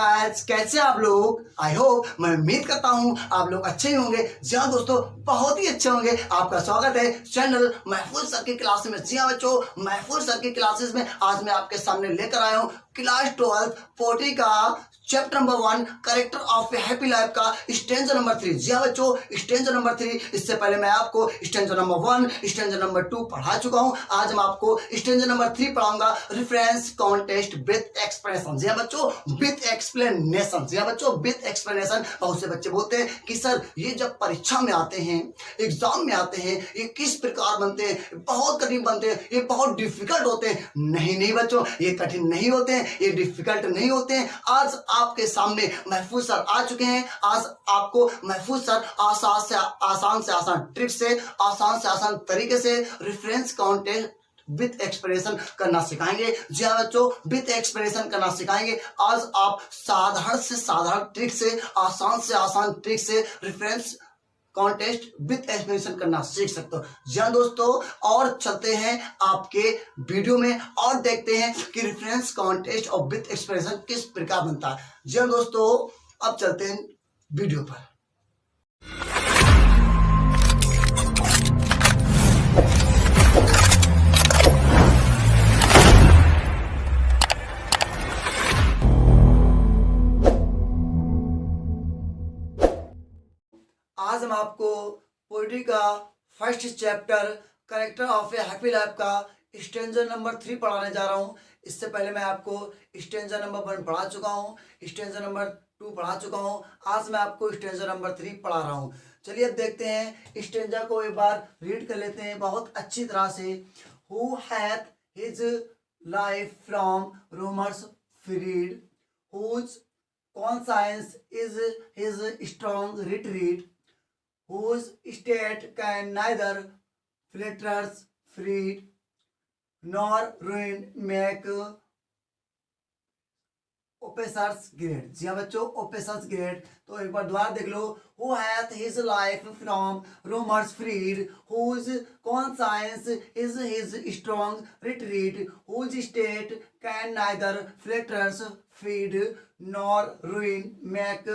Guys, कैसे आप लोग। आई होप, मैं उम्मीद करता हूँ आप लोग अच्छे ही होंगे। जी हाँ दोस्तों, बहुत ही अच्छे होंगे। आपका स्वागत है चैनल महफूज सर की क्लासेस में। जी हाँ बच्चों, महफूज सर की क्लासेस में आज मैं आपके सामने लेकर आया हूँ क्लास 12 पोट्री का chapter number 1 character of a happy life का स्टेंजा नंबर 3। जी हाँ बच्चों, स्टेंजा नंबर 3। इससे पहले मैं आपको स्टेंजा नंबर 1 स्टेंजा नंबर 2 पढ़ा चुका हूँ। आज मैं आपको स्टेंजा नंबर 3 पढ़ाऊंगा, रेफरेंस कॉन्टेस्ट विथ एक्सप्लेनेशन। जी हाँ बच्चों, विथ एक्सप्लेनेशन। जी हाँ बच्चों, विथ एक्सप्लेनेशन। बहुत से बच्चे बोलते हैं कि सर ये जब परीक्षा में आते हैं, एग्जाम में आते हैं, ये किस प्रकार बनते हैं, बहुत कठिन बनते हैं, ये बहुत डिफिकल्ट होते हैं। नहीं बच्चों, ये कठिन नहीं होते हैं, ये डिफिकल्ट नहीं होते हैं। आज आपके सामने महफूज सर आ चुके हैं। आज आपको महफूज सर आसान से आसान ट्रिक से, आसान से आसान तरीके से रेफरेंस कॉन्टेस्ट विथ एक्सप्रेशन करना सिखाएंगे। जी हाँ बच्चों, विथ एक्सप्रेशन करना सिखाएंगे। आज आप साधारण से साधारण ट्रिक से आसान ट्रिक से रेफरेंस कॉन्टेस्ट विथ एक्सप्लेनेशन करना सीख सकते हो। जी हाँ दोस्तों, और चलते हैं आपके वीडियो में और देखते हैं कि रेफरेंस कॉन्टेस्ट और विथ एक्सप्लेनेशन किस प्रकार बनता है। जी हाँ दोस्तों, अब चलते हैं वीडियो पर। आज हम आपको पोएट्री का first chapter character of a happy life का स्टेंजा नंबर 3 पढ़ाने जा रहा हूँ। इससे पहले मैं आपको स्टेंजा नंबर 1 पढ़ा चुका हूँ, स्टेंजा नंबर 2 पढ़ा चुका हूँ। आज मैं आपको स्टेंजा नंबर 3 पढ़ा रहा हूँ। चलिए अब देखते हैं, स्टेंजा को एक बार रीड कर लेते हैं बहुत अच्छी तरह से। Who hath his life from rumours freed, whose conscience is his strong retreat, whose state can neither flatters freed nor ruin make oppressors great। जी हाँ बच्चों, oppressors great। तो एक बार दोबारा देख लो। Who hath his life from rumors freed, whose conscience is his strong retreat, whose state can neither flatters feed nor ruin make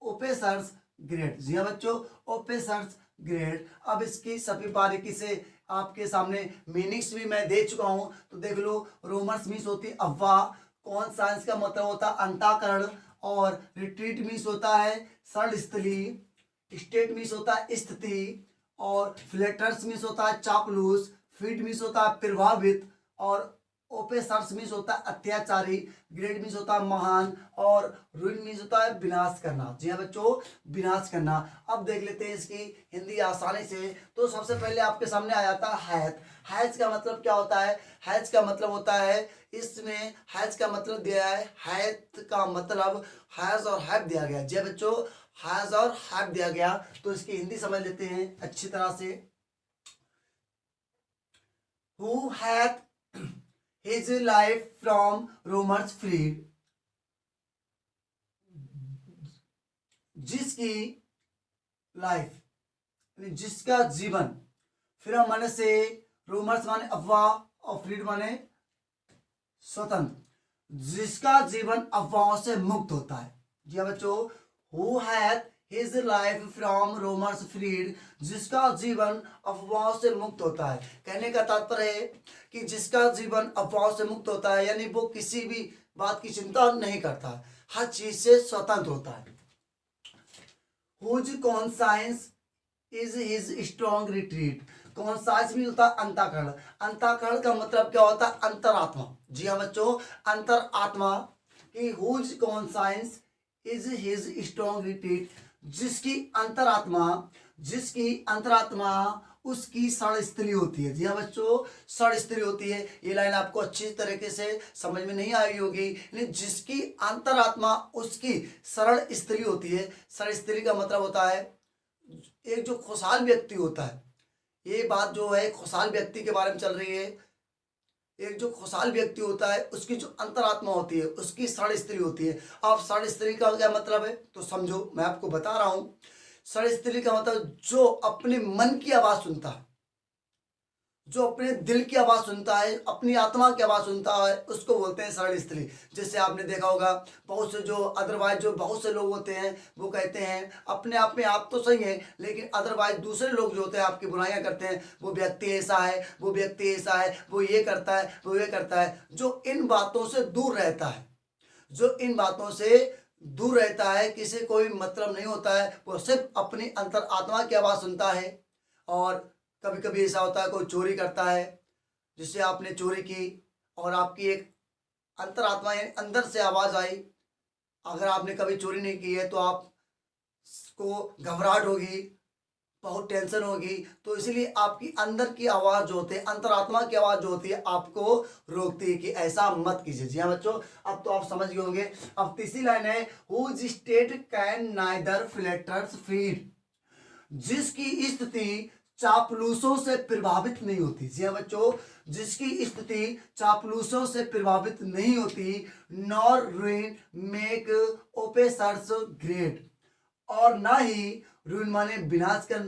oppressors great। जी हाँ बच्चों, oppressors great। अब इसकी सभी बारीकी से आपके सामने मीनिंग्स भी मैं दे चुका हूं, तो देख लो। रूमर्स मीन्स होती अफवाह, कौन साइंस का मतलब होता अंताकरण, और रिट्रीट मीन्स होता है सरल स्थली, स्टेट मीन्स होता है स्थिति, और फ्लेटर्स मीन्स होता है चापलूस, फीड मीन्स होता है प्रभावित, और ओपेसर्स मीन्स होता है अत्याचारी, ग्रेट मीन्स होता है महान, और रुइन मीन्स होता है विनाश करना। जी हाँ बच्चों, विनाश करना। अब देख लेते हैं इसकी हिंदी आसानी से। तो सबसे पहले आपके सामने आ जाता है हैथ। हैज का मतलब क्या होता है? हैज का मतलब होता है, इसमें हैज का मतलब दिया है, हैथ का मतलब हैज और हैव दिया गया। जी बच्चों, हैज और हैव दिया गया। तो इसकी हिंदी समझ लेते हैं अच्छी तरह से। Who hath his life from rumors freed, जिसकी लाइफ जिसका जीवन, फ्रॉम माने से, रूमर्स माने अफवाह, और फ्रीड माने स्वतंत्र, जिसका जीवन अफवाहों से मुक्त होता है। जी हाँ बच्चों, who hath his life from rumours freed, जिसका जीवन अफवाहों से मुक्त होता है। कहने का तात्पर्य है कि जिसका जीवन अफवाहों से मुक्त होता है, यानी वो किसी भी बात की चिंता नहीं करता, हर चीज से स्वतंत्र होता है। Whose conscience is his strong retreat. Conscience भी होता है अंतःकरण। अंतःकरण का मतलब क्या होता है? अंतरात्मा। जी हाँ बच्चों, अंतरात्मा की whose conscience is his strong retreat, जिसकी अंतरात्मा उसकी षड स्त्री होती है। जी हाँ बच्चों, षड स्त्री होती है। ये लाइन आपको अच्छी तरीके से समझ में नहीं आई होगी, लेकिन जिसकी अंतरात्मा उसकी सरल स्त्री होती है। सरल स्त्री का मतलब होता है एक जो खुशहाल व्यक्ति होता है। ये बात जो है खुशहाल व्यक्ति के बारे में चल रही है। एक जो खुशहाल व्यक्ति होता है, उसकी जो अंतरात्मा होती है, उसकी षड स्त्री होती है। अब षड स्त्री का क्या मतलब है तो समझो, मैं आपको बता रहा हूं। षड स्त्री का मतलब जो अपने मन की आवाज सुनता है, जो अपने दिल की आवाज़ सुनता है, अपनी आत्मा की आवाज़ सुनता है, उसको बोलते हैं सरल स्त्री। जैसे आपने देखा होगा बहुत से जो अदरवाइज जो बहुत से लोग होते हैं वो कहते हैं अपने आप में आप तो सही हैं, लेकिन अदरवाइज दूसरे लोग जो होते हैं आपकी बुराइयां करते हैं, वो व्यक्ति ऐसा है, वो व्यक्ति ऐसा है, वो ये करता है, वो ये करता है। जो इन बातों से दूर रहता है, जो इन बातों से दूर रहता है, किसी कोई मतलब नहीं होता है, वो सिर्फ अपनी अंतर आत्मा की आवाज़ सुनता है। और कभी कभी ऐसा होता है कोई चोरी करता है, जिससे आपने चोरी की और आपकी एक अंतरात्मा यानी अंदर से आवाज़ आई। अगर आपने कभी चोरी नहीं की है तो आपको घबराहट होगी, बहुत टेंशन होगी, तो इसीलिए आपकी अंदर की आवाज़ जो होती है, अंतरात्मा की आवाज़ जो होती है, आपको रोकती है कि ऐसा मत कीजिए। जी हाँ बच्चों, अब तो आप समझ गए होंगे। अब तीसरी लाइन है, whose state can neither flatterers feed, जिसकी स्थिति चापलूसों से प्रभावित नहीं होती। जी हाँ बच्चों, जिसकी स्थिति चापलूसों से प्रभावित नहीं होती, नॉर रुइन मेक ओपेसर्स ग्रेट, और ना ही रुइन माने विनाश कर,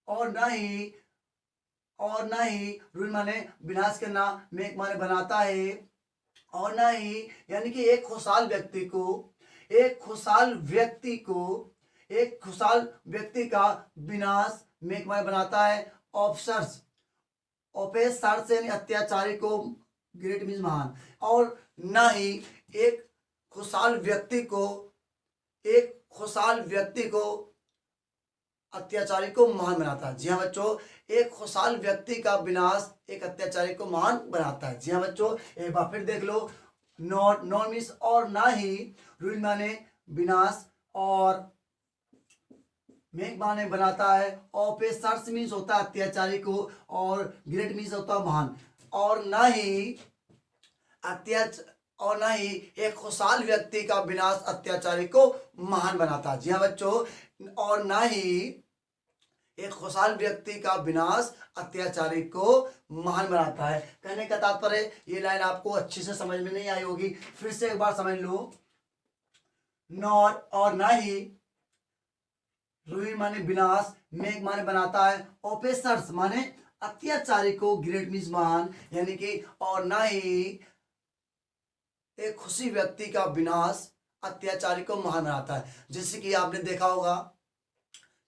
और ना ही रुइन माने विनाश करना, मेक माने बनाता है, और ना ही यानी कि एक खुशहाल व्यक्ति को, एक खुशहाल व्यक्ति को, एक खुशहाल व्यक्ति का विनाश मेक माने बनाता है, ऑफसर्स ऑफेसर्स यानी अत्याचारी को, ग्रेट मीन्स महान, और ना ही एक खुशहाल व्यक्ति को, एक खुशहाल व्यक्ति को अत्याचारी को महान बनाता है। जी हाँ बच्चों, एक खुशहाल व्यक्ति का विनाश एक अत्याचारी को महान बनाता है। जी हाँ बच्चों, एक बार फिर देख लो, नॉट नॉन मीन्स और ना ही, रुइन माने विनाश, और मेक माने बनाता है, ऑफेसर्स मीन्स होता है अत्याचारी को, और ग्रेट मीन्स होता है महान, और ना ही और ना ही एक खुशहाल व्यक्ति का विनाश अत्याचारी को महान बनाता है। जी हाँ बच्चों, और ना ही एक खुशहाल व्यक्ति का विनाश अत्याचारी को महान बनाता है। कहने का तात्पर्य, ये लाइन आपको अच्छे से समझ में नहीं आई होगी, फिर से एक बार समझ लो। नॉट और ना ही, रुइन माने विनाश, मेक माने बनाता है, ऑफेसर्स माने अत्याचारी को, ग्रेट मीन्स महान, यानी कि और ना ही एक खुशी व्यक्ति का विनाश अत्याचारी को महान बनाता है। जैसे कि आपने देखा होगा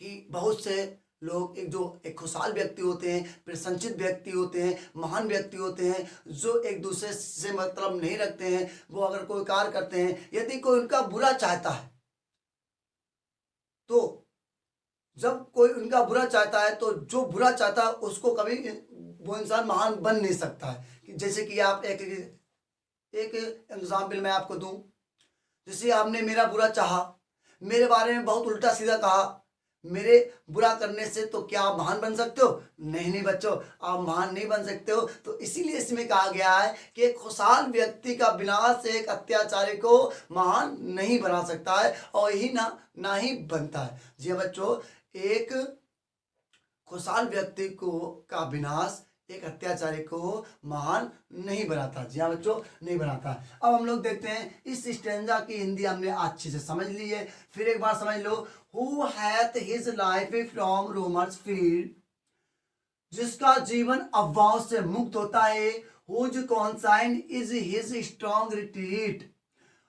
कि बहुत से लोग एक खुशहाल व्यक्ति होते हैं, प्रसन्नचित व्यक्ति होते हैं, महान व्यक्ति होते हैं, जो एक दूसरे से मतलब नहीं रखते हैं। वो अगर कोई कार्य करते हैं, यदि कोई उनका बुरा चाहता है, तो जब कोई उनका बुरा चाहता है तो जो बुरा चाहता है उसको कभी वो इंसान महान बन नहीं सकता है। जैसे कि आप एक एग्जाम्पल मैं आपको दूं, जैसे आपने मेरा बुरा चाहा, मेरे बारे में बहुत उल्टा सीधा कहा, मेरे बुरा करने से तो क्या आप महान बन सकते हो? नहीं बच्चों, आप महान नहीं बन सकते हो। तो इसीलिए इसमें कहा गया है कि एक खुशहाल व्यक्ति का विनाश एक अत्याचारी को महान नहीं बना सकता है, और यही ना ही बनता है। जी बच्चों, एक खुशहाल व्यक्ति का विनाश एक अत्याचारी को महान नहीं बनाता। जी हाँ बच्चों, नहीं बनाता। अब हम लोग देखते हैं इस स्टैंजा की हिंदी हमने अच्छे से समझ ली है, फिर एक बार समझ लो। Who hath his life from rumours freed, जिसका जीवन अफवाहों से मुक्त होता है, whose conscience is his strong retreat,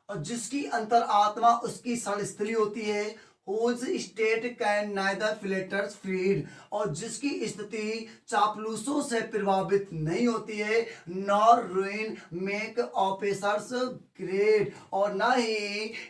और जिसकी अंतर आत्मा उसकी शरणस्थली होती है, whose state can neither flatters feed, और जिसकी स्थिति चापलूसों से प्रभावित नहीं होती है, नॉर रुइन मेक ऑफेसर्स ग्रेट, और ना ही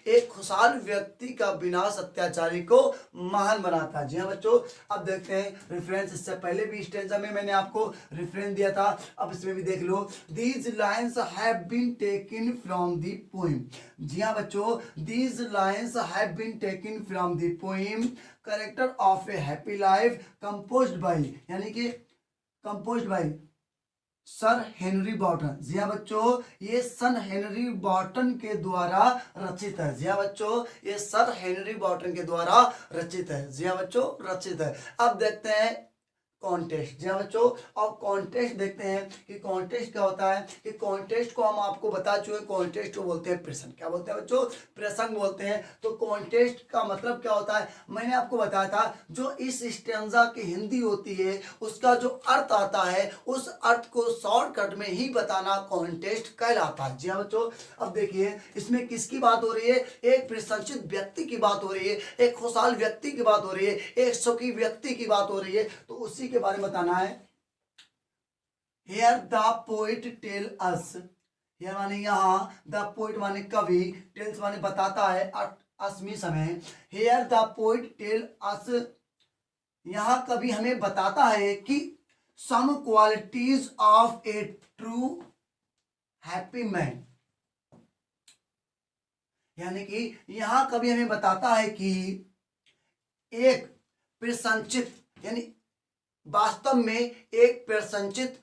एक खुशहाल व्यक्ति का विनाश अत्याचारी को महान बनाता है। जी हाँ बच्चों, अब देखते हैं रेफरेंस। इससे पहले भी स्टेंजा में मैंने आपको रेफरेंस दिया था, अब इसमें भी देख लो। These lines have been taken from the poem. जी हाँ बच्चों, these lines have been taken from the poem character of a happy life, composed by, यानी कि composed by sir Henry Wotton. जी हाँ बच्चों, ये सर हेनरी बॉटन के द्वारा रचित है। जी हाँ बच्चों, ये सर हेनरी बॉटन के द्वारा रचित है। जी हाँ बच्चों, रचित है। अब देखते हैं कॉन्टेस्ट। जी हाँ बच्चों, अब कॉन्टेस्ट देखते हैं कि कॉन्टेस्ट क्या होता है। कि कॉन्टेस्ट को हम आपको बता चुके, कॉन्टेस्ट को बोलते हैं प्रसंग। क्या बोलते हैं बच्चों? प्रसंग बोलते हैं। तो कॉन्टेस्ट का मतलब क्या होता है, मैंने आपको बताया था, जो इस स्टेंजा की हिंदी होती है उसका जो अर्थ आता है उस अर्थ को शॉर्टकट में ही बताना कॉन्टेस्ट कहलाता है। जी हाँ बच्चों, अब देखिए इसमें किसकी बात हो रही है? एक प्रशंसित व्यक्ति की बात हो रही है, एक खुशहाल व्यक्ति की बात हो रही है, एक सुखी व्यक्ति की बात हो रही है। तो उसी के बारे में बताना है। Here the poet tell us, here माने यहाँ, the poet माने कवि, tells माने बताता है, असमी समय। Here the poet tell us, यहाँ कवि हमें बताता है कि some qualities of a true happy man, यानी कि यहाँ कवि हमें बताता है कि एक प्रसंचित, यानी वास्तव में एक प्रसंचित,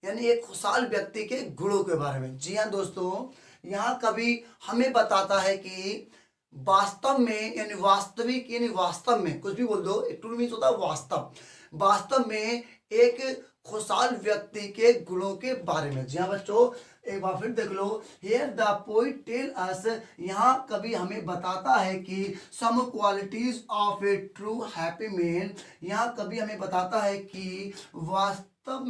यानी एक खुशहाल व्यक्ति के गुणों के बारे में। जी हाँ दोस्तों, यहाँ कवि हमें बताता है कि वास्तव में, यानी वास्तविक, यानी वास्तव में, कुछ भी बोल दो, ट्रू मीन्स होता है वास्तव, वास्तव में एक खुशहाल व्यक्ति के गुणों के बारे में। जी हाँ बच्चों, एक बार फिर देख लो। Here the poet tell us, यहाँ कवि हमें बताता है कि some qualities of a true happy man, यहाँ कवि हमें बताता है कि वास्तव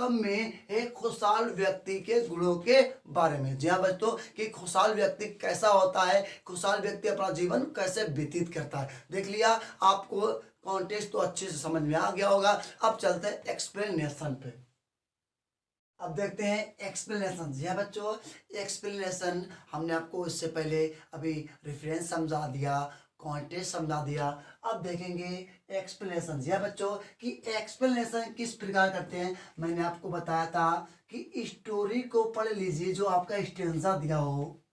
में एक खुशहाल व्यक्ति के गुणों के बारे में। जी हाँ बच्चों, कि खुशहाल व्यक्ति कैसा होता है, खुशहाल व्यक्ति अपना जीवन कैसे व्यतीत करता है। देख लिया, आपको कॉन्टेक्स्ट तो अच्छे से समझ में आ गया होगा। अब चलते हैं एक्सप्लेनेशन पे। अब देखते हैं एक्सप्लेनेशन। जी हाँ बच्चों, एक्सप्लेनेशन हमने आपको इससे पहले अभी रेफरेंस समझा दिया, कॉन्टेक्स्ट समझा दिया। अब देखेंगे एक्सप्लेनेशन। जी हाँ बच्चों, कि एक्सप्लेनेशन किस प्रकार करते हैं। मैंने आपको बताया था कि स्टोरी को पढ़ लीजिए, जो आपका स्टेंजा दिया हो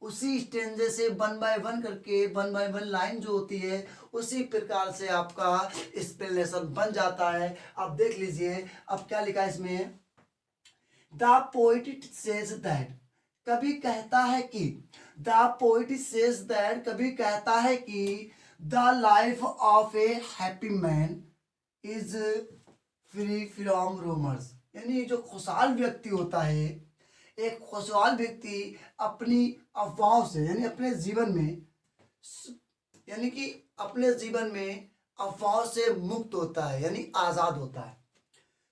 उसी स्टेंजे से वन बाय वन करके, वन बाय वन लाइन जो होती है उसी प्रकार से आपका एक्सप्लेनेशन बन जाता है। अब देख लीजिए, अब क्या लिखा है इसमें। द पोइट सेज दैट, कभी कहता है कि, द पोइट सेज दैट, कभी कहता है कि the life of a happy man is free from rumours, यानी जो खुशहाल व्यक्ति होता है, एक खुशहाल व्यक्ति अपनी अफवाहों से, यानी अपने जीवन में, यानी कि अपने जीवन में अफवाहों से मुक्त होता है, यानी आजाद होता है।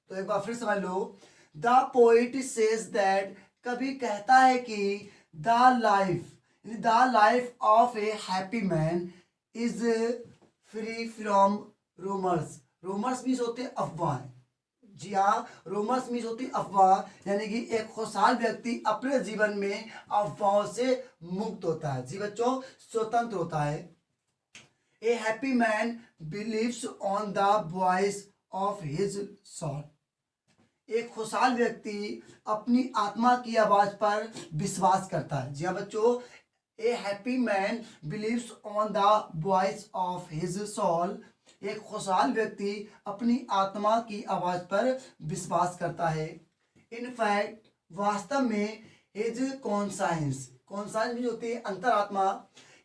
तो एक बार फिर समझ लो। द पोइट सेज दैट, कभी कहता है कि the life of a happy man is free from rumours. Rumours means होते हैं अफवाहें। जी हाँ, रूमर्स मीन्स होती अफवाह, यानी कि एक खुशहाल व्यक्ति अपने जीवन में अफवाहों से मुक्त होता है। जी बच्चों, स्वतंत्र होता है। A happy man believes on the voice of his soul, एक खुशहाल व्यक्ति अपनी आत्मा की आवाज पर विश्वास करता है। जी हाँ बच्चों, a happy man believes on the voice of his soul, एक खुशहाल व्यक्ति अपनी आत्मा की आवाज पर विश्वास करता है। इनफैक्ट, वास्तव में, हिज कॉन्साइंस, कॉन्साइंस भी होती है अंतरात्मा,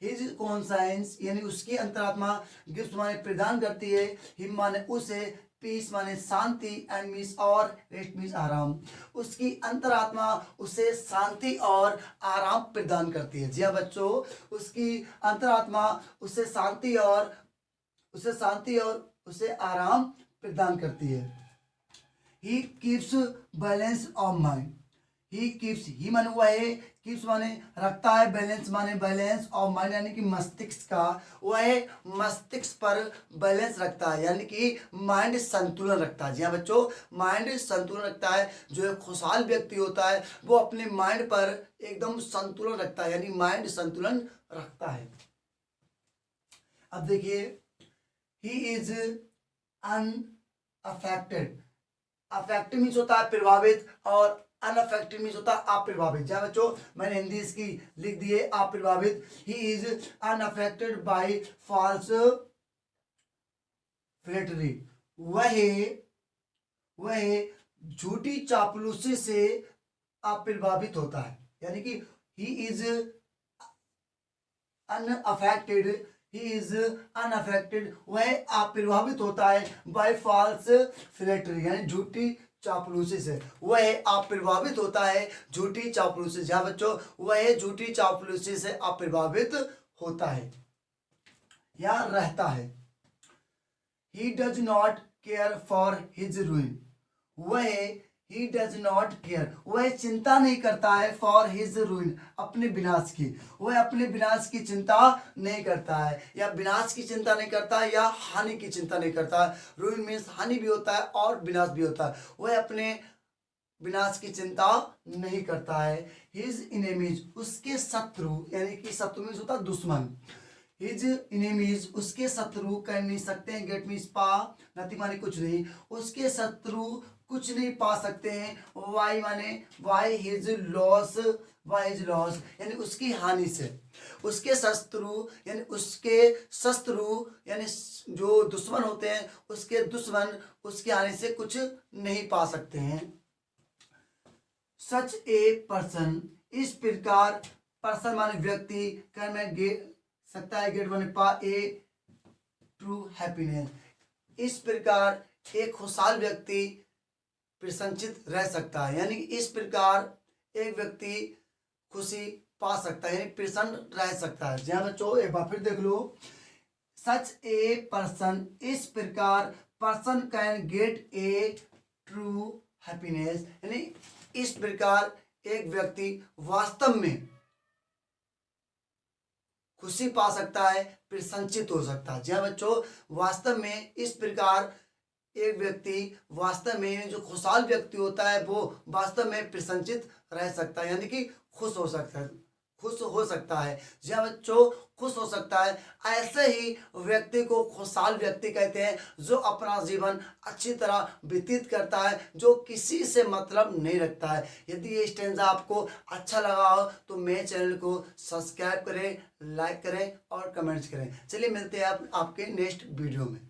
हिज कॉन्साइंस यानी उसकी अंतरात्मा, गिफ्ट माने प्रदान करती है, हिम माने उसे, पीस माने शांति, एंड मीन्स और, रेस्ट मीन्स आराम, उसकी अंतरात्मा उसे शांति और आराम प्रदान करती है। जी हाँ बच्चों, उसकी अंतरात्मा उसे शांति और उसे आराम प्रदान करती है। He keeps balance of mind, he keeps, he माने हुआ है, कीप्स माने रखता है, बैलेंस माने बैलेंस, और माइंड यानी कि मस्तिष्क का, वह मस्तिष्क पर बैलेंस रखता है, यानी कि माइंड संतुलन रखता है। जी हाँ बच्चों, माइंड संतुलन रखता है। जो एक खुशहाल व्यक्ति होता है वो अपने माइंड पर एकदम संतुलन रखता है, यानी माइंड संतुलन रखता है। अब देखिए, ही इज अनअफेक्टेड, अफेक्टेड मीन्स होता है प्रभावित, और अनअफेक्टेड मीन्स होता है अप्रभावित। जहाँ बच्चों, मैंने हिंदी इसकी लिख दी है अप्रभावित। He is unaffected by false flattery, वह झूठी चापलूसी से अप्रभावित होता है, यानी कि he is unaffected, he is unaffected, वह अप्रभावित होता है बाय फॉल्स फ्लैटरी यानी झूठी चापलूसी से, वह अप्रभावित होता है झूठी चापलूसी से। हाँ बच्चों, वह झूठी चापलूसी से अप्रभावित होता है या रहता है। He does not care for his ruin, वह he does not care, वह चिंता नहीं करता है for his ruin, अपने विनाश की, वह अपने विनाश की चिंता नहीं करता है, या विनाश की चिंता नहीं करता है, या हानि की चिंता नहीं करता है। ruin मीन्स हानि भी होता है और विनाश भी होता है। वह अपने विनाश की चिंता नहीं करता है। his enemies, उसके शत्रु, यानी कि शत्रु मीन्स होता है दुश्मन। हिज इनेमीज, उसके शत्रु, कर नहीं सकते हैं, गेट मीन्स पा, नथी माने कुछ नहीं, उसके शत्रु कुछ नहीं पा सकते हैं। वाई माने why his loss, why his loss यानी उसकी हानि से, उसके शत्रु यानी उसके शत्रु यानी जो दुश्मन होते हैं, उसके दुश्मन उसकी हानि से कुछ नहीं पा सकते हैं। सच ए पर्सन, इस प्रकार, पर्सन माने व्यक्ति, कर मैं सकता है, गेट बने पा, ए ट्रू हैप्पीनेस, इस प्रकार एक खुशहाल व्यक्ति प्रसन्नचित रह सकता है, यानी इस प्रकार एक व्यक्ति खुशी पा सकता है, यानी प्रसन्न रह सकता है। जहाँ बच्चों एक बार फिर देख लो, सच ए पर्सन, इस प्रकार, person can get A true happiness, यानी इस प्रकार एक व्यक्ति वास्तव में खुशी पा सकता है, प्रसन्नचित हो सकता है। जी हाँ बच्चों, वास्तव में इस प्रकार एक व्यक्ति वास्तव में, जो खुशहाल व्यक्ति होता है वो वास्तव में प्रसन्नचित रह सकता है, यानी कि खुश हो सकता है, खुश हो सकता है। जी हाँ बच्चों, खुश हो सकता है। ऐसे ही व्यक्ति को खुशहाल व्यक्ति कहते हैं, जो अपना जीवन अच्छी तरह व्यतीत करता है, जो किसी से मतलब नहीं रखता है। यदि ये स्टैंजा आपको अच्छा लगा हो तो मेरे चैनल को सब्सक्राइब करें, लाइक करें और कमेंट्स करें। चलिए मिलते हैं आपके नेक्स्ट वीडियो में।